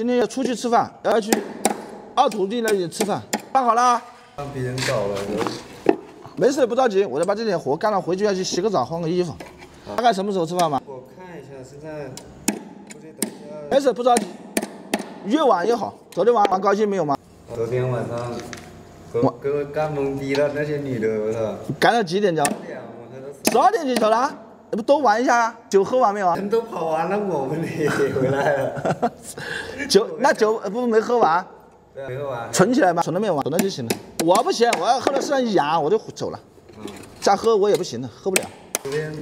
今天要出去吃饭，要去二土地那里吃饭。办好了？让别人搞了。没事，不着急，我要把这点活干了，回去要去洗个澡，换个衣服。大概什么时候吃饭嘛？我看一下，现在估计等一下。没事，不着急，越晚越好。昨天晚上高兴没有吗？昨天晚上给我干懵逼了，那些女的，我操！干到几点钟？12点就走了，那不多玩一下啊？酒喝完没有啊？人都跑完了，我们也回来了。酒不没喝完？对，没喝完。存起来嘛，存了没有完，存了就行了。我不行，我要喝到身上一痒我就走了。再喝我也不行了，喝不了。昨天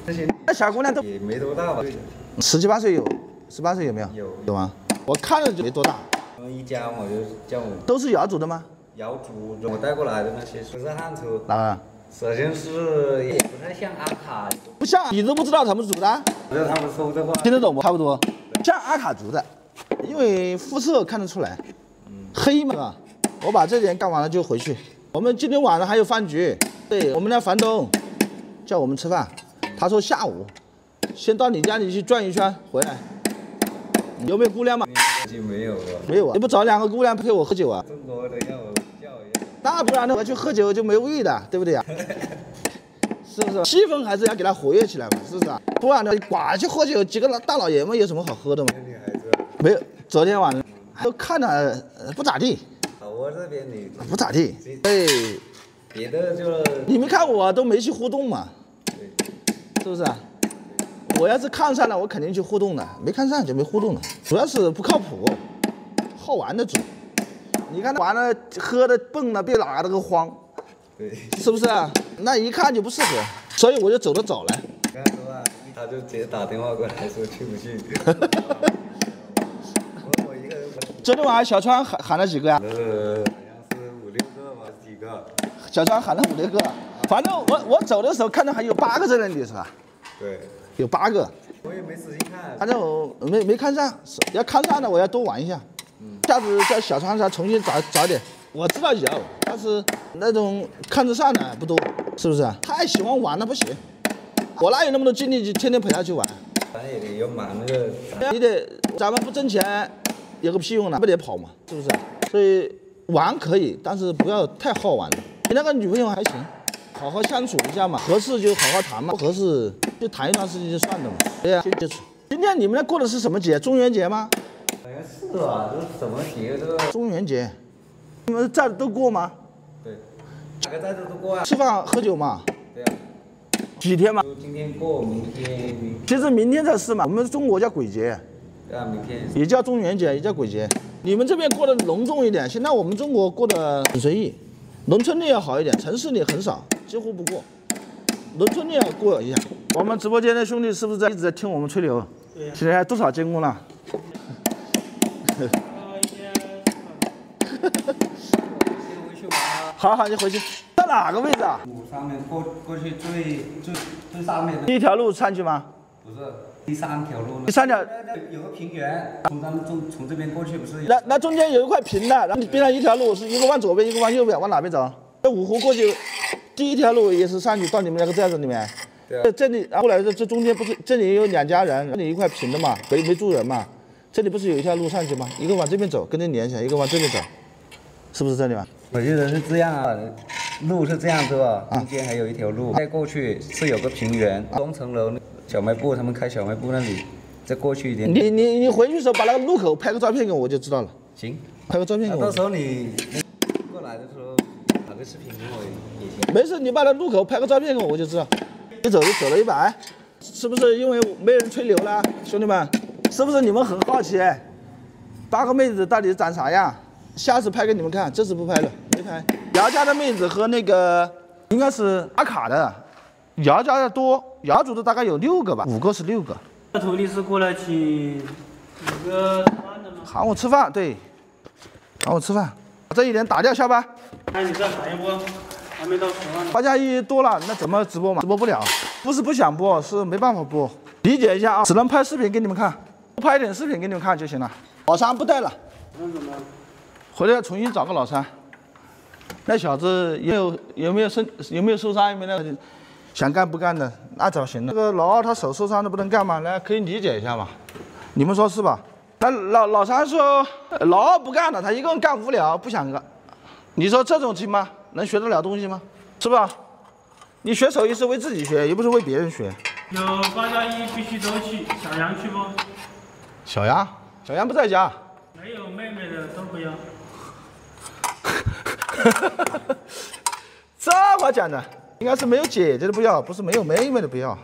那些小姑娘都也没多大吧？17、18岁有，18岁有没有？有吗？我看着就没多大。一家嘛，就叫我。都是瑶族的吗？瑶族，我带过来的那些不是汉族。哪个？首先是也不太像阿卡，不像，你都不知道他们族的？不是他们说的话，听得懂不？差不多，像阿卡族的，因为肤色看得出来，黑嘛。我把这点干完了就回去。我们今天晚上还有饭局，对我们的房东叫我们吃饭，他说下午先到你家里去转一圈回来。有没有姑娘嘛？没有啊。没有啊，你不找2个姑娘陪我喝酒啊？中国的要我叫一下。那不然呢？我去喝酒就没味的，对不对呀？是不是？气氛还是要给它活跃起来嘛，是不是啊？不然呢，寡去喝酒，几个大老爷们有什么好喝的嘛？女孩子没有，昨天晚上都看着不咋地。我这边你不咋地。对，别的就你没看我都没去互动嘛？是不是啊？我要是看上了，我肯定去互动的；没看上就没互动了。主要是不靠谱，好玩的主。你看他玩了，喝的蹦的，别哪个慌，对，是不是啊？那一看就不适合，所以我就走得早了。刚说啊，他就直接打电话过来说去不去。我一个人。昨天晚上小川喊了几个呀？好像是5、6个吧，几个。小川喊了5、6个，反正我走的时候看到还有8个在那里是吧？对，有8个。我也没仔细看。反正我没看上，要看上了我要多玩一下。下次在小川上重新找点。我知道有，但是那种看得上的不多，是不是啊？太喜欢玩了不行，我哪有那么多精力天天陪他去玩？咱也得要忙那个。你得，咱们不挣钱，有个屁用呢？不得跑嘛，是不是？所以玩可以，但是不要太好玩。你那个女朋友还行，好好相处一下嘛，合适就好好谈嘛，不合适就谈一段时间就算了嘛。对呀，先接触。今天你们那过的是什么节？中元节吗？好像是吧，这是什么节？这个中元节，你们在都过吗？对，哪个在这都过啊？吃饭喝酒嘛。对啊。几天嘛？就今天过，明天。其实明天才是嘛，我们中国叫鬼节。对啊，明天。也叫中元节，也叫鬼节。你们这边过得隆重一点，现在我们中国过得很随意。农村里要好一点，城市里很少，几乎不过。农村里要过一下。我们直播间的兄弟是不是一直在听我们吹牛？对。现在多少监工了？好好，你回去。在哪个位置啊？路上面过去最上面的。第一条路上去吗？不是，第3条路。第3条有个平原，从这边过去不是？那中间有一块平的，然后你边上一条路是一个往左边，一个往右边，往哪边走？这五湖过去，第一条路也是上去到你们那个寨子里面。对。这里过来这中间不是这里有2家人，这里一块平的嘛，没住人嘛。这里不是有一条路上去吗？一个往这边走，跟这连起来，一个往这边走，是不是这里吗？我觉得是这样啊，路是这样子吧，中间还有一条路，再过去是有个平原，2层楼小卖部，他们开小卖部那里，再过去一点。你回去的时候把那个路口拍个照片给我就知道了。行，拍个照片给我。到时候你过来的时候打个视频给我也行。没事，你把那路口拍个照片给我就知道。一走就走了100，是不是因为没人吹牛了，兄弟们？是不是你们很好奇？8个妹子到底长啥样？下次拍给你们看，这次不拍了，没拍。姚家的妹子和那个应该是阿卡的，姚家的多，姚族的大概有6个吧，5个是6个。这徒弟是过来请5个吃饭的吗？喊我吃饭，对，喊我吃饭。这一点打掉下吧。那你再喊一波，还没到10万呢。8加1多了，那怎么直播嘛？直播不了，不是不想播，是没办法播。理解一下啊，只能拍视频给你们看，多拍一点视频给你们看就行了。老三不带了。那怎么？回来重新找个老三。那小子有没有受伤？有没有那想干不干的？那早行了。这个老二他手受伤了不能干嘛？那可以理解一下嘛。你们说是吧？那老三说，老二不干了，他一个人干无聊，不想干。你说这种亲吗？能学得了东西吗？是吧？你学手艺是为自己学，又不是为别人学。有8加1必须都去，小杨去不？小杨不在家。没有妹妹的都不要。这话讲的，应该是没有姐姐的不要，不是没有妹妹的不要。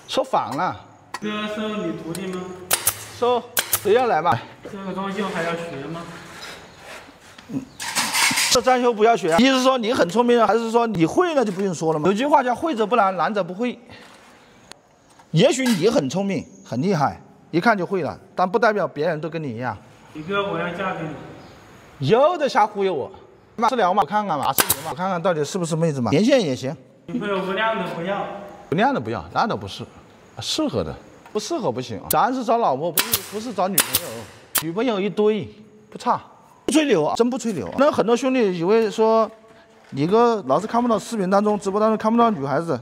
说反了。哥收你徒弟吗？收，谁要来嘛？这个装修还要学吗？这装修不要学。你是说你很聪明，还是说你会了就不用说了吗？有句话叫会者不难，难者不会。也许你很聪明，很厉害，一看就会了，但不代表别人都跟你一样。李哥，我要嫁给你。又在瞎忽悠我。私聊嘛，我看看嘛，私聊嘛，我看看到底是不是妹子嘛，连线也行。女朋友不亮的不要。不亮的不要，那倒不是，适合的，不适合不行。咱是找老婆，不是找女朋友，女朋友一堆，不差。不吹牛，真不吹牛。那很多兄弟以为说，你哥老是看不到视频当中、直播当中看不到女孩子，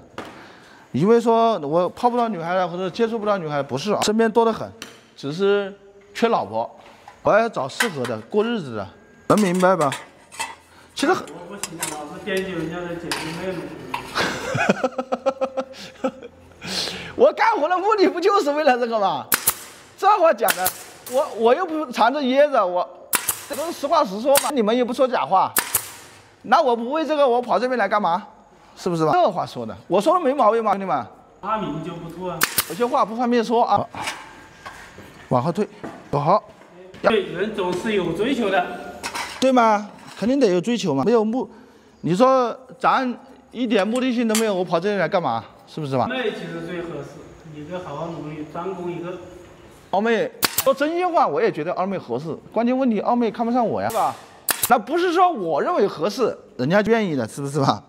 以为说我泡不到女孩子或者接触不到女孩子，不是，身边多得很，只是缺老婆。我要找适合的，过日子的，能明白吧？其实很。我不行，老是惦记人家的姐姐妹妹。我干活的目的不就是为了这个吗？这话讲的，我又不藏着掖着，我这都是实话实说嘛。你们也不说假话，那我不为这个，我跑这边来干嘛？是不是吧？这话说的，我说的没毛病吧，兄弟们？阿明就不错啊。有些话不方便说啊。往后退，走好。对，人总是有追求的，对吗？肯定得有追求嘛，没有你说咱一点目的性都没有，我跑这里来干嘛？是不是吧？妹其实最合适，你就好好努力，专攻一个。二妹说真心话，我也觉得二妹合适，关键问题二妹看不上我呀，是吧？那不是说我认为合适，人家愿意的，是不是吧？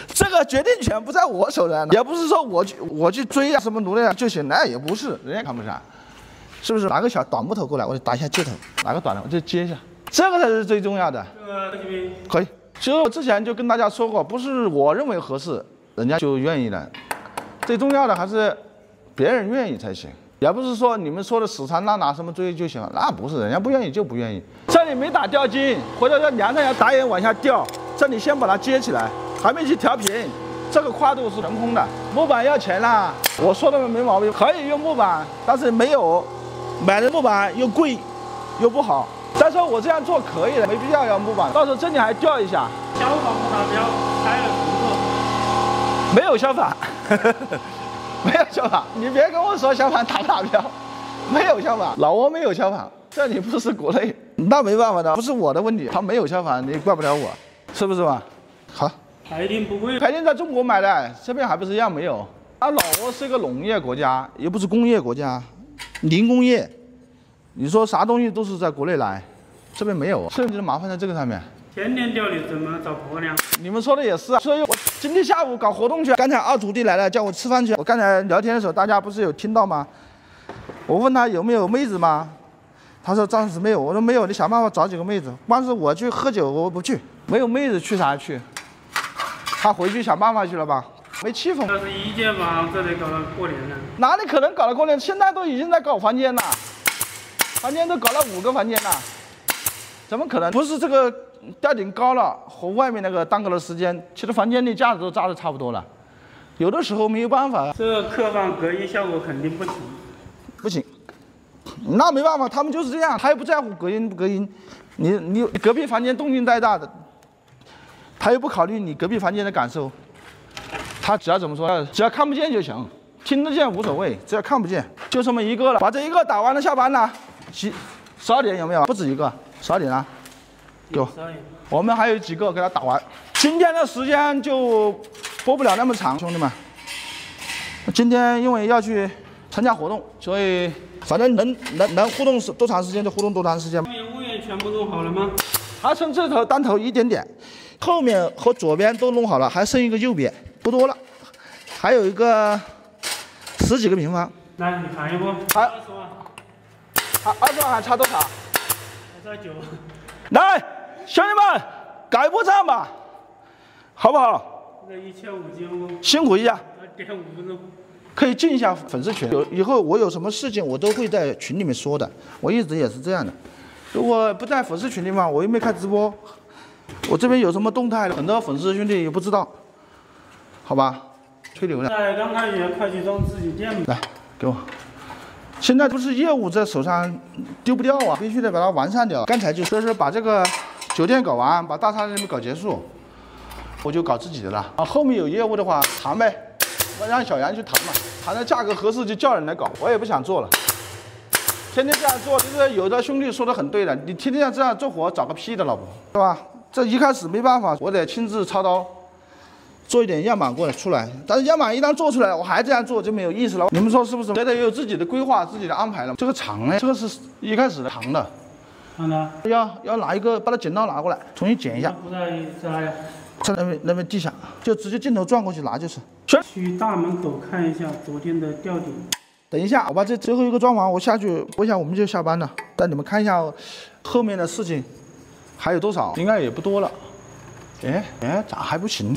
这个决定权不在我手上，也不是说我去追啊什么努力啊就行，那也不是，人家看不上，是不是？拿个小短木头过来，我就打一下接头，拿个短的我就接一下，这个才是最重要的。可以。其实我之前就跟大家说过，不是我认为合适，人家就愿意的，最重要的还是别人愿意才行，也不是说你们说的死缠烂打什么追就行了，那不是，人家不愿意就不愿意。这里没打吊筋，或者要梁上要打眼往下掉，这里先把它接起来，还没去调平，这个跨度是悬空的。木板要钱啦，我说的没毛病，可以用木板，但是没有买的木板又贵又不好。再说我这样做可以的，没必要要木板，到时候这里还掉一下。消防不达标，开了重做。没有消防，没有消防，你别跟我说消防达不达标，没有消防，老挝没有消防，这里不是国内，那没办法的，不是我的问题，他没有消防，你怪不了我，是不是吧？好，排定不贵，排定在中国买的，这边还不是一样没有？啊，老挝是一个农业国家，又不是工业国家，零工业。你说啥东西都是在国内来，这边没有，甚至麻烦在这个上面。天天钓你怎么找婆娘？你们说的也是啊，所以我今天下午搞活动去。刚才二徒弟来了，叫我吃饭去。我刚才聊天的时候，大家不是有听到吗？我问他有没有妹子吗？他说暂时没有。我说没有，你想办法找几个妹子。光是我去喝酒，我不去。没有妹子去啥去？他回去想办法去了吧？没气氛。要是一间房，这得搞到过年了。哪里可能搞到过年？现在都已经在搞房间了。房间都搞了5个房间了，怎么可能？不是这个吊顶高了和外面那个耽搁的时间，其实房间里架子都扎的差不多了，有的时候没有办法。这客房隔音效果肯定不行。不行，那没办法，他们就是这样，他也不在乎隔音不隔音。你隔壁房间动静再大的，他又不考虑你隔壁房间的感受，他只要怎么说，只要看不见就行。听得见无所谓，只要看不见，就这么一个了。把这一个打完了，下班了。12点有没有？不止一个，12点了。有。我们还有几个给他打完。今天的时间就播不了那么长，兄弟们。今天因为要去参加活动，所以反正能互动多长时间就互动多长时间。屋檐全部弄好了吗？还剩这头单头一点点，后面和左边都弄好了，还剩一个右边，不多了，还有一个。10几个平方，来，你谈一波，还20万，20万还差多少？还差9。来，兄弟们，搞一波账吧，好不好？这15斤，辛苦一下。点5分钟。可以进一下粉丝群。以后我有什么事情，我都会在群里面说的。我一直也是这样的。如果不在粉丝群里嘛，我又没开直播，我这边有什么动态，很多粉丝兄弟也不知道，好吧？吹牛了。在刚开始快去装自己店嘛。来，给我。现在不是业务在手上丢不掉啊，必须得把它完善掉。刚才就说是把这个酒店搞完，把大餐那边搞结束，我就搞自己的了。啊，后面有业务的话谈呗，我让小杨去谈嘛，谈的价格合适就叫人来搞，我也不想做了。天天这样做，就是有的兄弟说的很对的，你天天这样做活，找个屁的老婆，是吧？这一开始没办法，我得亲自操刀。做一点样板过来出来，但是样板一旦做出来，我还这样做就没有意思了。你们说是不是？得有自己的规划、自己的安排了。这个长呢，这个是一开始的长的，看到？要拿一个把它剪刀拿过来，重新剪一下。不在呀。在那边地下，就直接镜头转过去拿就是。去大门口看一下昨天的吊顶。等一下，我把这最后一个装完，我下去播一下，我们就下班了。带你们看一下后面的事情还有多少，应该也不多了。哎，咋还不行？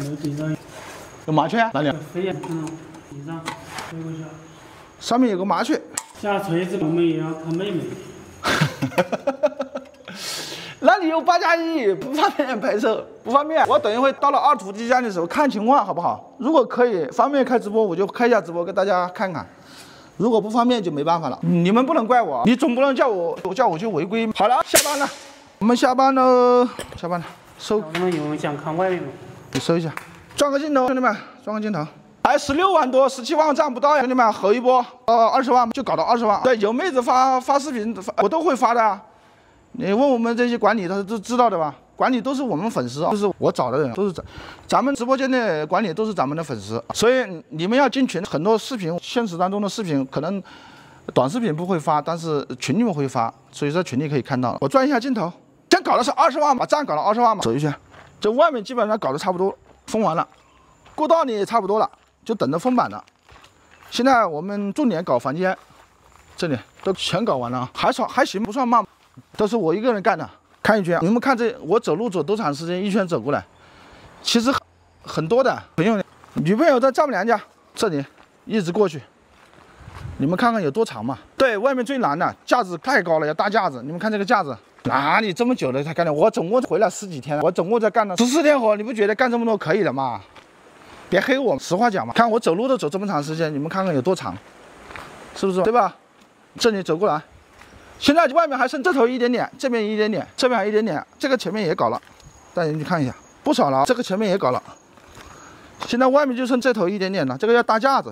有麻雀啊？哪里？飞呀，看到顶上飞过去。上面有个麻雀。下锤子我们也要看妹妹。那你有8+1，不方便拍摄，不方便。我等一会到了二徒弟家的时候看情况好不好？如果可以方便开直播，我就开一下直播给大家看看。如果不方便就没办法了，你们不能怪我，你总不能叫我去违规。好了，下班了，我们下班喽，下班了。收。我们有人想看外面吗？你收一下，转个镜头，兄弟们，转个镜头。还16万多，17万赞不到呀，兄弟们，吼一波，20万就搞到20万。对，有妹子发视频，我都会发的啊。你问我们这些管理，他都知道的吧？管理都是我们粉丝，都是我找的人，都是咱们直播间的管理都是咱们的粉丝，所以你们要进群，很多视频现实当中的视频可能短视频不会发，但是群里面会发，所以在群里可以看到。我转一下镜头。先搞的是20万，把站搞了20万嘛，走一圈。这外面基本上搞得差不多，封完了，过道里也差不多了，就等着封板了。现在我们重点搞房间，这里都全搞完了，还行，不算慢，都是我一个人干的。看一圈，你们看这我走路走多长时间，一圈走过来，其实很多的朋友，女朋友在丈母娘家，这里一直过去。你们看看有多长嘛？对，外面最难的架子太高了，要搭架子。你们看这个架子。哪里这么久了才干的？我总共回来10几天了，我总共在干了14天活，你不觉得干这么多可以了吗？别黑我，实话讲嘛。看我走路都走这么长时间，你们看看有多长，是不是？对吧？这里走过来，现在外面还剩这头一点点，这边一点点，这边还一点点，这个前面也搞了，带你去看一下，不少了。这个前面也搞了，现在外面就剩这头一点点了，这个要搭架子。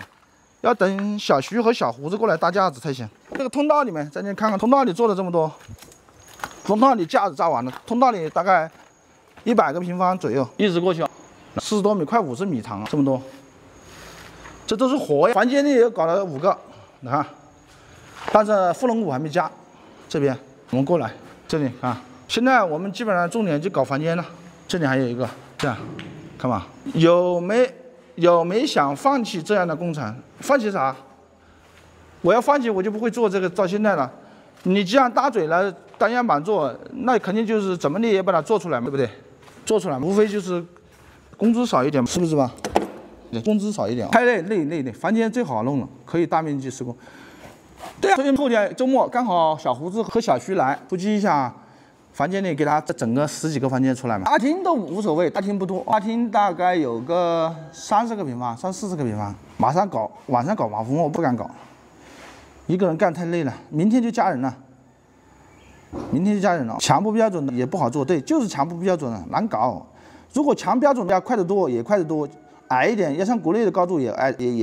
要等小徐和小胡子过来搭架子才行。这个通道里面，咱先看看通道里做了这么多。通道里架子扎完了，通道里大概100个平方左右，一直过去，40多米，快50米长，这么多，这都是活呀。房间里也搞了5个，你看，但是富龙骨还没加。这边我们过来，这里啊，现在我们基本上重点就搞房间了。这里还有一个，这样，看吧，有没想放弃这样的工程？放弃啥？我要放弃，我就不会做这个到现在了。你既然搭嘴了，单样板做，那肯定就是怎么你也把它做出来嘛，对不对？做出来，无非就是工资少一点，是不是吧？工资少一点，太累，房间最好弄了，可以大面积施工。对啊，所以后天周末刚好小胡子和小徐来突击一下，房间里给他整个10几个房间出来嘛。大厅都无所谓，大厅不多，大厅大概有个30个平方，30-40个平方。马上搞，晚上搞马蜂窝，我不敢搞。一个人干太累了，明天就加人了。强不标准的也不好做，对，就是强不标准的难搞。如果强标准的要快得多，也快得多；矮一点，要像国内的高度也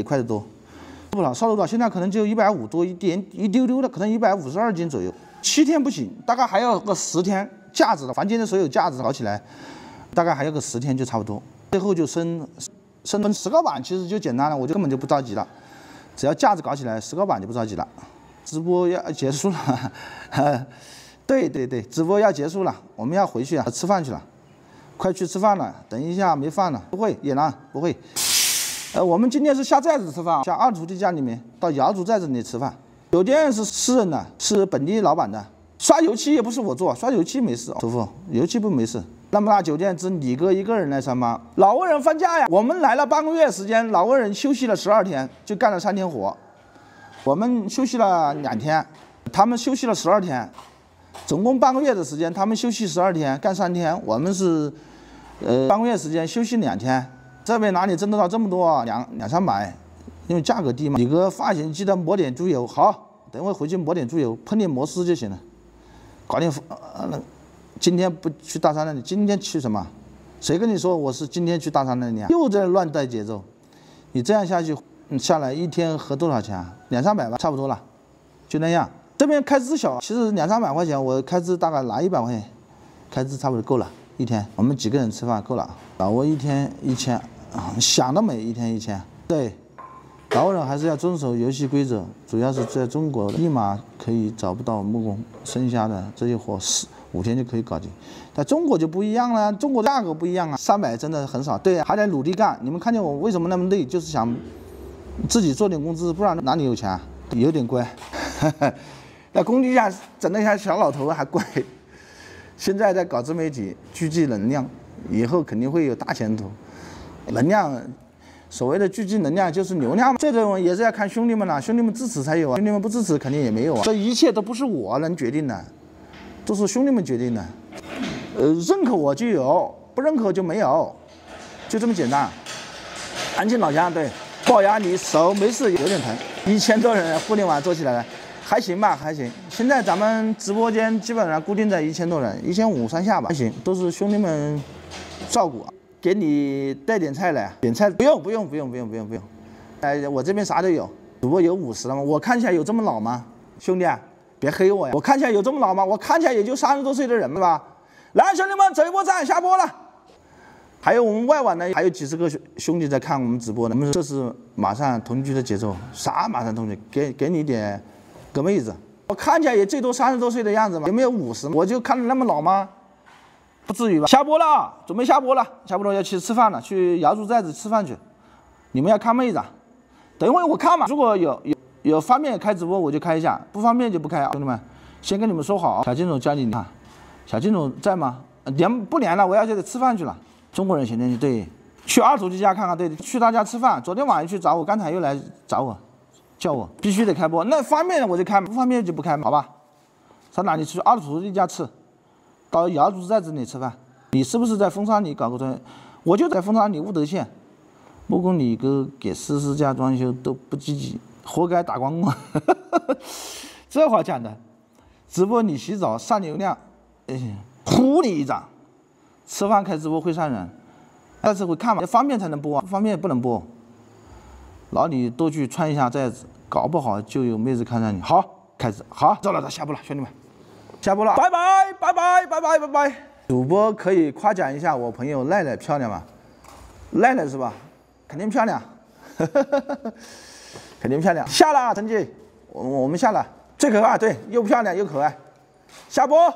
快得多。不了，烧多少？现在可能就150多一丢丢的，可能152斤左右。7天不行，大概还要个10天。架子的房间的所有架子搞起来，大概还要个10天就差不多。最后就升石膏板，其实就简单了，我就根本就不着急了。只要架子搞起来，石膏板就不着急了。直播要结束了，对，直播要结束了，我们要回去啊，吃饭去了，快去吃饭了。等一下没饭了，不会，野狼不会。我们今天是下寨子吃饭，下二徒弟家里面到瑶族寨子里吃饭。酒店是私人的，是本地老板的。刷油漆也不是我做，刷油漆没事，师傅，油漆不没事。那么大酒店只你哥一个人来上班，老挝人放假呀，我们来了半个月时间，老挝人休息了12天，就干了3天活，我们休息了2天，他们休息了12天，总共半个月的时间，他们休息12天，干3天，我们是半个月时间休息2天，这边哪里挣得到这么多啊？200-300，因为价格低嘛。你个发型记得抹点猪油，好，等会回去抹点猪油，喷点摩丝就行了，搞点今天不去大山那里，今天去什么？谁跟你说我是今天去大山那里啊？又在乱带节奏，你这样下去，下来一天合多少钱啊？200-300吧，差不多了，就那样。这边开支小，其实200-300块钱，我开支大概拿100块钱，开支差不多够了。一天我们几个人吃饭够了。老挝一天1000，想得美，一天1000。对，老挝人还是要遵守游戏规则，主要是在中国立马可以找不到木工，剩下的这些活5天就可以搞定。在中国就不一样了，中国价格不一样啊，300真的很少。对啊，还得努力干。你们看见我为什么那么累，就是想自己做点工资，不然哪里有钱啊？有点乖。在工地下整那些小老头还乖。现在在搞自媒体，聚集能量，以后肯定会有大前途。能量，所谓的聚集能量就是流量，这种也是要看兄弟们了，兄弟们支持才有啊，兄弟们不支持肯定也没有啊。这一切都不是我能决定的，都是兄弟们决定的。认可我就有，不认可就没有，就这么简单。安庆老乡，对，龅牙你手没事有点疼，1000多人互联网做起来了。还行吧，还行。现在咱们直播间基本上固定在1000多人，1500上下吧，还行，都是兄弟们照顾。给你带点菜来，点菜不用。我这边啥都有，主播有50了吗？我看起来有这么老吗？兄弟，别黑我呀！我看起来有这么老吗？我看起来也就30多岁的人了吧？来，兄弟们，走一波赞，下播了。还有我们外网呢，还有几十个兄弟在看我们直播呢。我们这是马上同居的节奏，啥马上同居？给你点。个妹子，我看起来也最多30多岁的样子嘛，有没有50？我就看着那么老吗？不至于吧。下播了，准备下播了，下播了要去吃饭了，去瑶族寨子吃饭去。你们要看妹子，等一会我看嘛。如果有方便开直播，我就开一下；不方便就不开啊，兄弟们，先跟你们说好。小金总家里你看，小金总在吗？不连了，我要去吃饭去了。中国人闲天去，对，去二徒弟家看看，对，去他家吃饭。昨天晚上去找我，刚才又来找我。叫我必须得开播，那方便我就开，不方便就不开，好吧？上哪里去？二徒弟家吃，到瑶族寨子里吃饭。你是不是在风沙里搞个装？我就在风沙里乌德县，木工李哥给44家装修都不积极，活该打光棍。这话讲的，直播你洗澡上流量，呼你一掌。吃饭开直播会上人，但是会看嘛，方便才能播，不方便不能播。老李多去穿一下寨子，搞不好就有妹子看上你。好，开始，好，走了，下播了，兄弟们，下播了，拜拜。主播可以夸奖一下我朋友赖赖漂亮吗？赖赖是吧？肯定漂亮，肯定漂亮。下了，陈姐，我们下了，最可爱，对，又漂亮又可爱，下播。